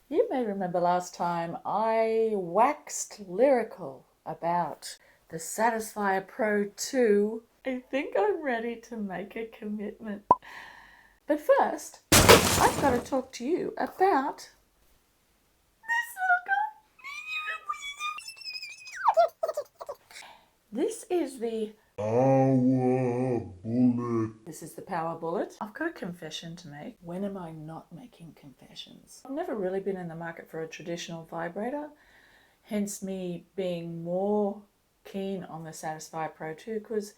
You may remember last time I waxed lyrical about the Satisfyer Pro 2. I think I'm ready to make a commitment. But first, I've got to talk to you about this little guy. This is the Power Bullet. This is the Power Bullet. I've got a confession to make. When am I not making confessions? I've never really been in the market for a traditional vibrator, hence me being more keen on the Satisfyer Pro 2 because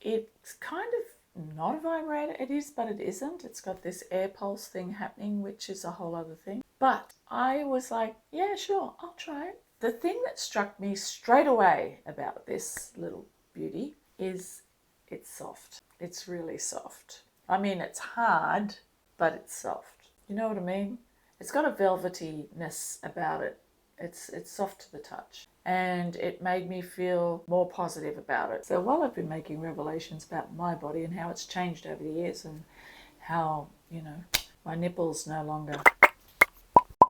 it's kind of not a vibrator. It is, but it isn't. It's got this air pulse thing happening, which is a whole other thing. But I was like, yeah, sure, I'll try it. The thing that struck me straight away about this little beauty is it's soft. It's really soft. I mean, it's hard, but it's soft. You know what I mean? It's got a velvetyness about it. It's soft to the touch. And it made me feel more positive about it. So while I've been making revelations about my body and how it's changed over the years and how, my nipples no longer.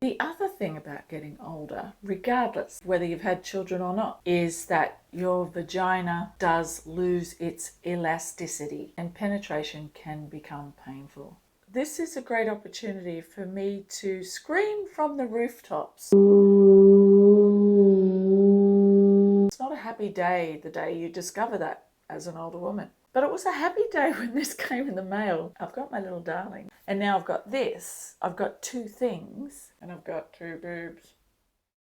The other thing about getting older, regardless whether you've had children or not, is that your vagina does lose its elasticity and penetration can become painful. This is a great opportunity for me to scream from the rooftops. It's not a happy day the day you discover that as an older woman. But it was a happy day when this came in the mail. I've got my little darling. And now I've got this. I've got two things. And I've got two boobs.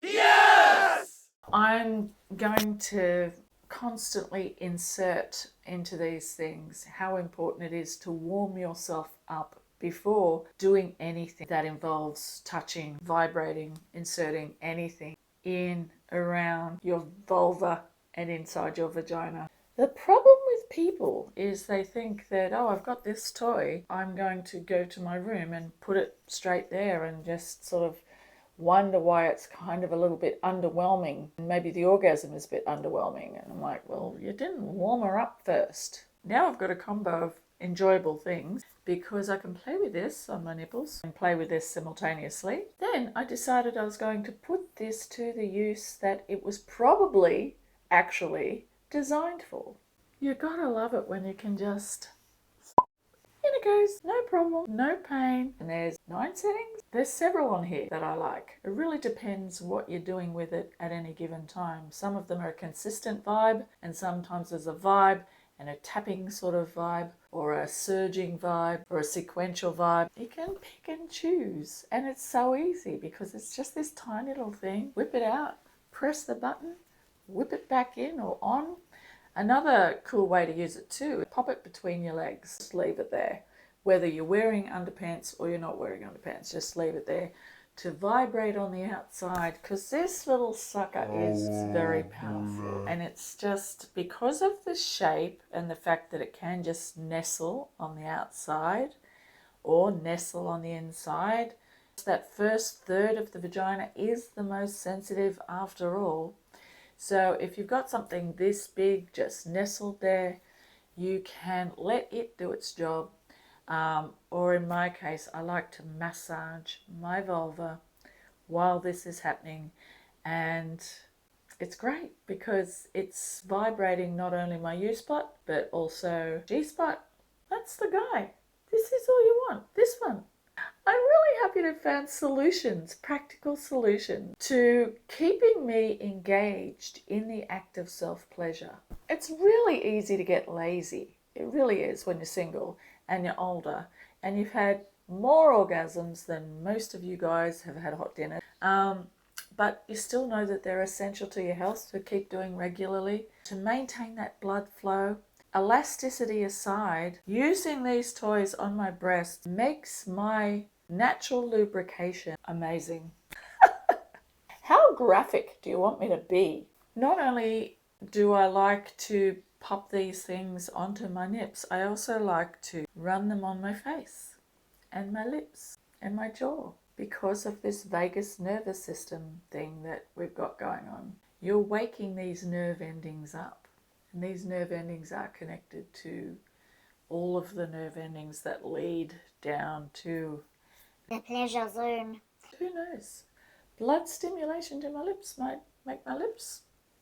Yes! I'm going to constantly insert into these things how important it is to warm yourself up before doing anything that involves touching, vibrating, inserting anything in, around your vulva and inside your vagina. The problem with people is they think that, oh, I've got this toy, I'm going to go to my room and put it straight there and just sort of wonder why it's kind of a little bit underwhelming. Maybe the orgasm is a bit underwhelming. And I'm like, well, you didn't warm her up first. Now I've got a combo of enjoyable things because I can play with this on my nipples and play with this simultaneously. Then I decided I was going to put this to the use that it was probably actually designed for. You gotta love it when you can just, in it goes, no problem, no pain. And there's 9 settings. There's several on here that I like. It really depends what you're doing with it at any given time. Some of them are a consistent vibe, and sometimes there's a vibe and a tapping sort of vibe, or a surging vibe, or a sequential vibe. You can pick and choose, and it's so easy because it's just this tiny little thing. Whip it out, press the button, whip it back in or on. Another cool way to use it too, pop it between your legs, just leave it there. Whether you're wearing underpants or you're not wearing underpants, just leave it there to vibrate on the outside, because this little sucker is very powerful. And it's just because of the shape and the fact that it can just nestle on the outside or nestle on the inside. That first third of the vagina is the most sensitive after all. So if you've got something this big just nestled there, you can let it do its job. Or in my case, I like to massage my vulva while this is happening. And it's great because it's vibrating not only my U-spot, but also G-spot. That's the guy. This is all you want. This one. I'm really happy to have found solutions, practical solutions to keeping me engaged in the act of self-pleasure. It's really easy to get lazy. It really is when you're single and you're older and you've had more orgasms than most of you guys have had hot dinner. But you still know that they're essential to your health to keep doing regularly, to maintain that blood flow. Elasticity aside, using these toys on my breast makes my natural lubrication amazing. How graphic do you want me to be? Not only do I like to pop these things onto my nips, I also like to run them on my face and my lips and my jaw because of this vagus nervous system thing that we've got going on. You're waking these nerve endings up, and these nerve endings are connected to all of the nerve endings that lead down to the pleasure zone. Who knows? Blood stimulation to my lips might make my lips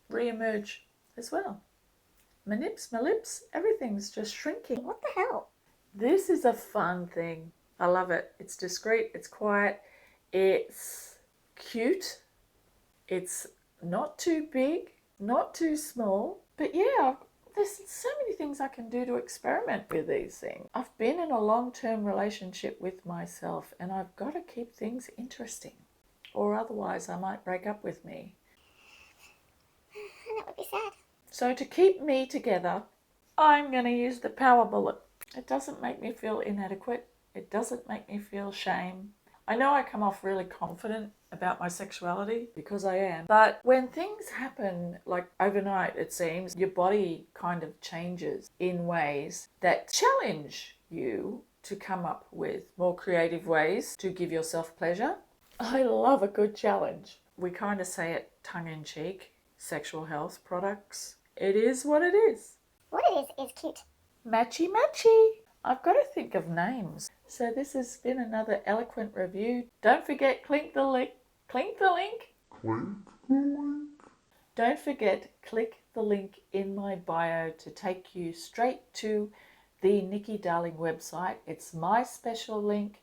re-emerge as well. My lips, everything's just shrinking. What the hell? This is a fun thing. I love it. It's discreet, it's quiet, it's cute, it's not too big, not too small. But yeah, there's so many things I can do to experiment with these things. I've been in a long-term relationship with myself, and I've got to keep things interesting, or otherwise I might break up with me. That would be sad. So to keep me together, I'm going to use the power bullet. It doesn't make me feel inadequate. It doesn't make me feel shame. I know I come off really confident about my sexuality, because I am. But when things happen, like overnight, it seems, your body kind of changes in ways that challenge you to come up with more creative ways to give yourself pleasure. I love a good challenge. We kind of say it tongue-in-cheek, sexual health products. It is what it is. What it is cute. Matchy matchy. I've got to think of names. So this has been another eloquent review. Don't forget, click the link. Click the link. Don't forget, click the link in my bio to take you straight to the Nikki Darling website. It's my special link.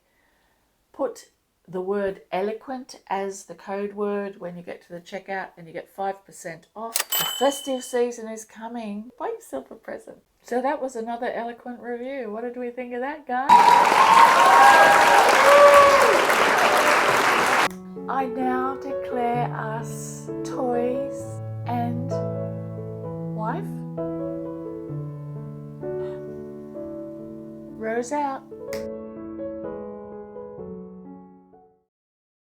Put the word eloquent as the code word when you get to the checkout, and you get 5% off. The festive season is coming. Buy yourself a present. So that was another eloquent review. What did we think of that, guys? I now declare us toys and wife. Rose out.